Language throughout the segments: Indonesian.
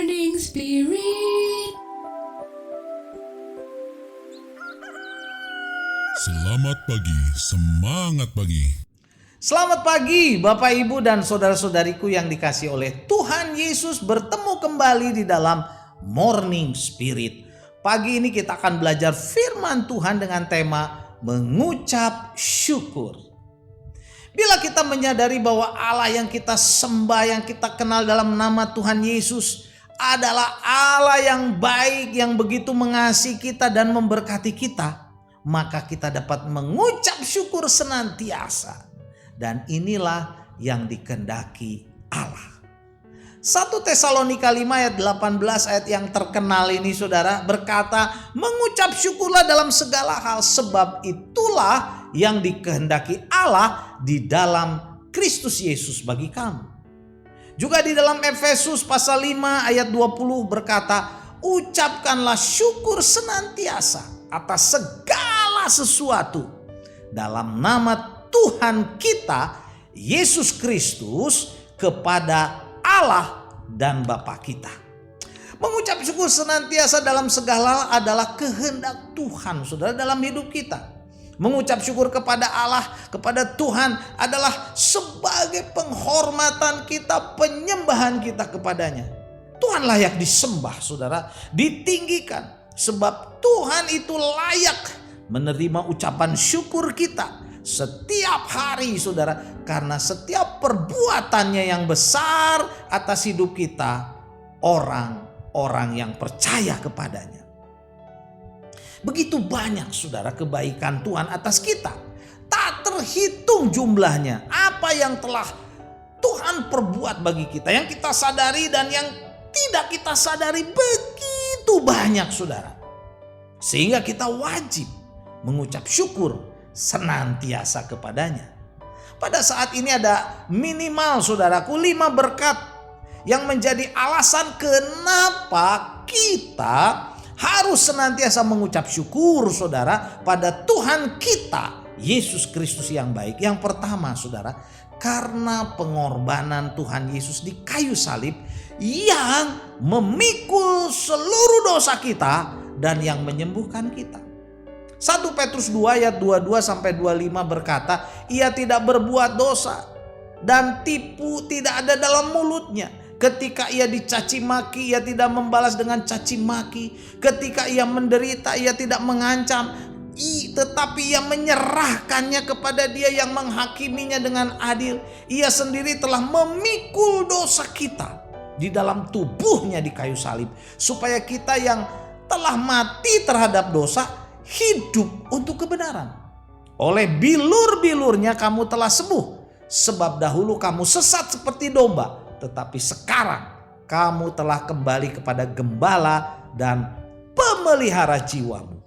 Morning Spirit. Selamat pagi, semangat pagi. Selamat pagi Bapak Ibu dan saudara-saudariku yang dikasihi oleh Tuhan Yesus, bertemu kembali di dalam Morning Spirit. Pagi ini kita akan belajar firman Tuhan dengan tema mengucap syukur. Bila kita menyadari bahwa Allah yang kita sembah, yang kita kenal dalam nama Tuhan Yesus adalah Allah yang baik, yang begitu mengasihi kita dan memberkati kita, maka kita dapat mengucap syukur senantiasa. Dan inilah yang dikehendaki Allah. 1 Tesalonika 5 ayat 18, ayat yang terkenal ini saudara, berkata, mengucap syukurlah dalam segala hal, sebab itulah yang dikehendaki Allah di dalam Kristus Yesus bagi kamu. Juga di dalam Efesus pasal 5 ayat 20 berkata, ucapkanlah syukur senantiasa atas segala sesuatu dalam nama Tuhan kita Yesus Kristus kepada Allah dan Bapa kita. Mengucap syukur senantiasa dalam segala hal adalah kehendak Tuhan saudara dalam hidup kita. Mengucap syukur kepada Allah, kepada Tuhan adalah sebagai penghormatan kita, penyembahan kita kepadanya. Tuhan layak disembah saudara, ditinggikan. Sebab Tuhan itu layak menerima ucapan syukur kita setiap hari saudara. Karena setiap perbuatannya yang besar atas hidup kita, orang-orang yang percaya kepadanya. Begitu banyak saudara kebaikan Tuhan atas kita. Tak terhitung jumlahnya. Apa yang telah Tuhan perbuat bagi kita, yang kita sadari dan yang tidak kita sadari, begitu banyak saudara. Sehingga kita wajib mengucap syukur senantiasa kepadanya. Pada saat ini ada minimal saudaraku 5 berkat yang menjadi alasan kenapa kita harus senantiasa mengucap syukur saudara pada Tuhan kita Yesus Kristus yang baik. Yang pertama saudara, karena pengorbanan Tuhan Yesus di kayu salib yang memikul seluruh dosa kita dan yang menyembuhkan kita. 1 Petrus 2 ayat 22 sampai 25 berkata, ia tidak berbuat dosa dan tipu tidak ada dalam mulutnya. Ketika ia dicaci maki, ia tidak membalas dengan caci maki. Ketika ia menderita, ia tidak mengancam, tetapi ia menyerahkannya kepada Dia yang menghakiminya dengan adil. Ia sendiri telah memikul dosa kita di dalam tubuhnya di kayu salib, supaya kita yang telah mati terhadap dosa hidup untuk kebenaran. Oleh bilur-bilurnya kamu telah sembuh, sebab dahulu kamu sesat seperti domba, tetapi sekarang kamu telah kembali kepada gembala dan pemelihara jiwamu.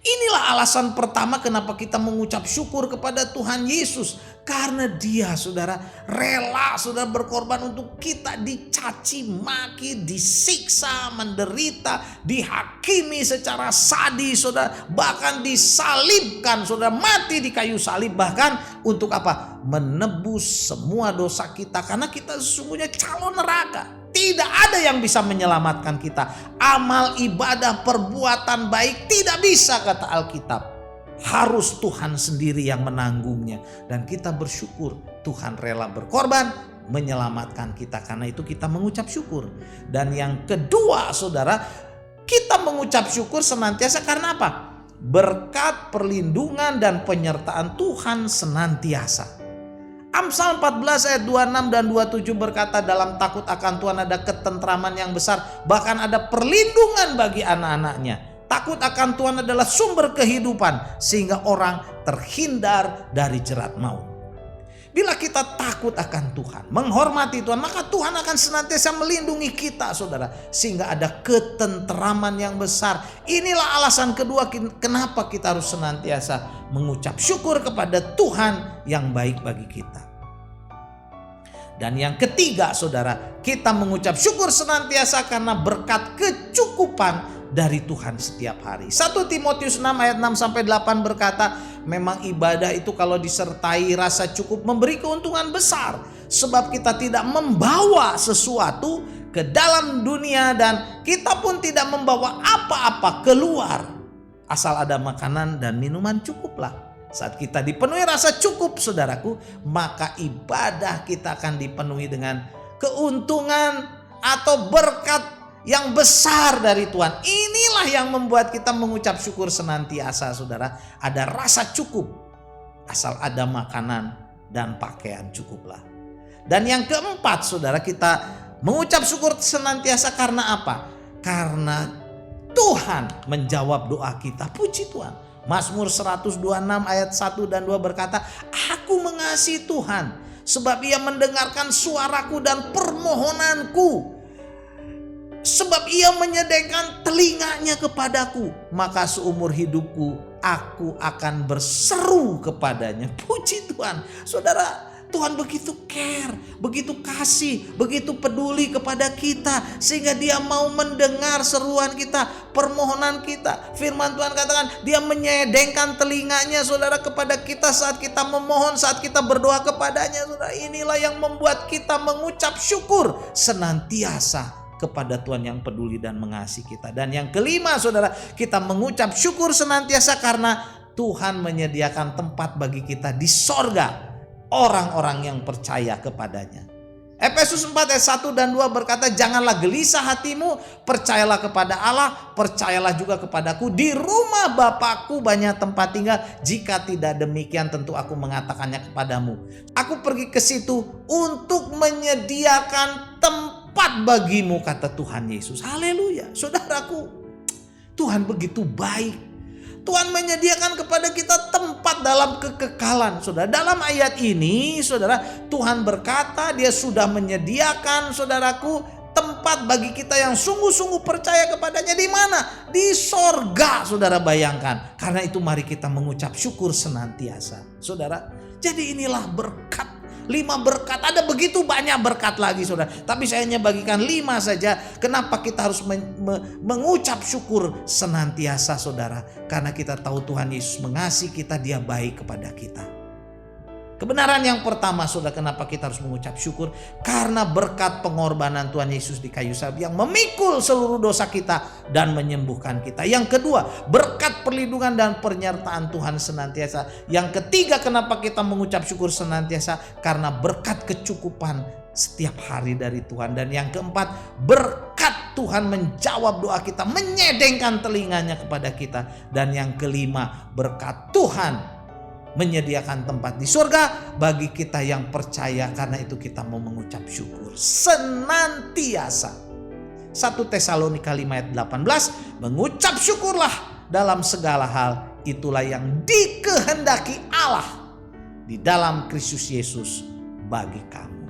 Inilah alasan pertama kenapa kita mengucap syukur kepada Tuhan Yesus. Karena Dia saudara rela saudara berkorban untuk kita, dicaci maki, disiksa, menderita, dihakimi secara sadis saudara, bahkan disalibkan saudara, mati di kayu salib. Bahkan untuk apa? Menebus semua dosa kita, karena kita sesungguhnya calon neraka. Tidak ada yang bisa menyelamatkan kita. Amal, ibadah, perbuatan baik tidak bisa, kata Alkitab. Harus Tuhan sendiri yang menanggungnya. Dan kita bersyukur Tuhan rela berkorban menyelamatkan kita. Karena itu kita mengucap syukur. Dan yang kedua saudara, kita mengucap syukur senantiasa karena apa? Berkat perlindungan dan penyertaan Tuhan senantiasa. Amsal 14 ayat 26 dan 27 berkata, dalam takut akan Tuhan ada ketentraman yang besar, bahkan ada perlindungan bagi anak-anaknya. Takut akan Tuhan adalah sumber kehidupan, sehingga orang terhindar dari jerat maut. Bila kita takut akan Tuhan, menghormati Tuhan, maka Tuhan akan senantiasa melindungi kita saudara, sehingga ada ketentraman yang besar. Inilah alasan kedua kenapa kita harus senantiasa mengucap syukur kepada Tuhan yang baik bagi kita. Dan yang ketiga saudara, kita mengucap syukur senantiasa karena berkat kecukupan dari Tuhan setiap hari. 1 Timotius 6 ayat 6 sampai 8 berkata, memang ibadah itu kalau disertai rasa cukup memberi keuntungan besar, sebab kita tidak membawa sesuatu ke dalam dunia dan kita pun tidak membawa apa-apa keluar. Asal ada makanan dan minuman cukuplah. Saat kita dipenuhi rasa cukup saudaraku, maka ibadah kita akan dipenuhi dengan keuntungan atau berkat yang besar dari Tuhan. Inilah yang membuat kita mengucap syukur senantiasa saudara. Ada rasa cukup. Asal ada makanan dan pakaian cukuplah. Dan yang keempat saudara, kita mengucap syukur senantiasa karena apa? Karena Tuhan menjawab doa kita. Puji Tuhan. Mazmur 126 ayat 1 dan 2 berkata, aku mengasihi Tuhan sebab ia mendengarkan suaraku dan permohonanku. Sebab ia menyediakan telinganya kepadaku, maka seumur hidupku aku akan berseru kepadanya. Puji Tuhan. Saudara, Tuhan begitu care, begitu kasih, begitu peduli kepada kita. Sehingga dia mau mendengar seruan kita, permohonan kita. Firman Tuhan katakan dia menyedengkan telinganya saudara kepada kita saat kita memohon, saat kita berdoa kepadanya. Saudara, inilah yang membuat kita mengucap syukur senantiasa kepada Tuhan yang peduli dan mengasihi kita. Dan yang kelima saudara, kita mengucap syukur senantiasa karena Tuhan menyediakan tempat bagi kita di sorga, orang-orang yang percaya kepadanya. Efesus 4 ayat 1 dan 2 berkata, janganlah gelisah hatimu, percayalah kepada Allah, percayalah juga kepadaku. Di rumah Bapakku banyak tempat tinggal, jika tidak demikian tentu aku mengatakannya kepadamu. Aku pergi ke situ untuk menyediakan tempat bagimu, kata Tuhan Yesus. Haleluya. Saudaraku, Tuhan begitu baik. Tuhan menyediakan kepada kita tempat dalam kekekalan. Saudara, dalam ayat ini saudara, Tuhan berkata dia sudah menyediakan saudaraku tempat bagi kita yang sungguh-sungguh percaya kepadanya. Di mana? Di sorga. Saudara bayangkan. Karena itu mari kita mengucap syukur senantiasa. Saudara, jadi inilah berkat. 5 berkat, ada begitu banyak berkat lagi saudara. Tapi saya hanya bagikan 5 saja. Kenapa kita harus mengucap syukur senantiasa saudara? Karena kita tahu Tuhan Yesus mengasihi kita, dia baik kepada kita. Kebenaran yang pertama saudara, kenapa kita harus mengucap syukur? Karena berkat pengorbanan Tuhan Yesus di kayu salib yang memikul seluruh dosa kita dan menyembuhkan kita. Yang kedua, berkat perlindungan dan penyertaan Tuhan senantiasa. Yang ketiga, kenapa kita mengucap syukur senantiasa? Karena berkat kecukupan setiap hari dari Tuhan. Dan yang keempat, berkat Tuhan menjawab doa kita, menyedengkan telinganya kepada kita. Dan yang kelima, berkat Tuhan menyediakan tempat di surga bagi kita yang percaya. Karena itu kita mau mengucap syukur senantiasa. 1 Tesalonika 5 ayat 18, mengucap syukurlah dalam segala hal, itulah yang dikehendaki Allah di dalam Kristus Yesus bagi kamu.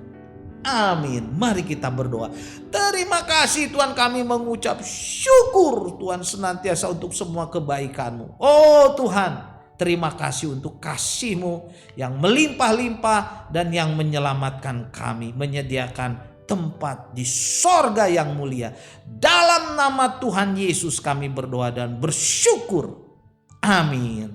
Amin. Mari kita berdoa. Terima kasih Tuhan, kami mengucap syukur Tuhan senantiasa untuk semua kebaikan-Mu. Oh Tuhan, terima kasih untuk kasih-Mu yang melimpah-limpah dan yang menyelamatkan kami, menyediakan tempat di sorga yang mulia. Dalam nama Tuhan Yesus kami berdoa dan bersyukur. Amin.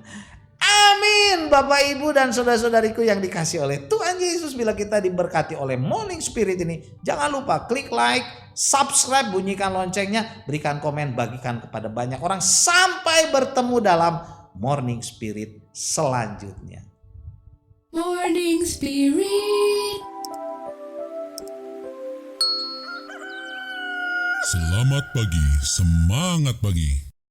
Amin. Bapak, Ibu dan saudara-saudariku yang dikasihi oleh Tuhan Yesus, bila kita diberkati oleh Morning Spirit ini, jangan lupa klik like, subscribe, bunyikan loncengnya, berikan komen, bagikan kepada banyak orang. Sampai bertemu dalam Morning Spirit selanjutnya. Morning Spirit. Selamat pagi, semangat pagi.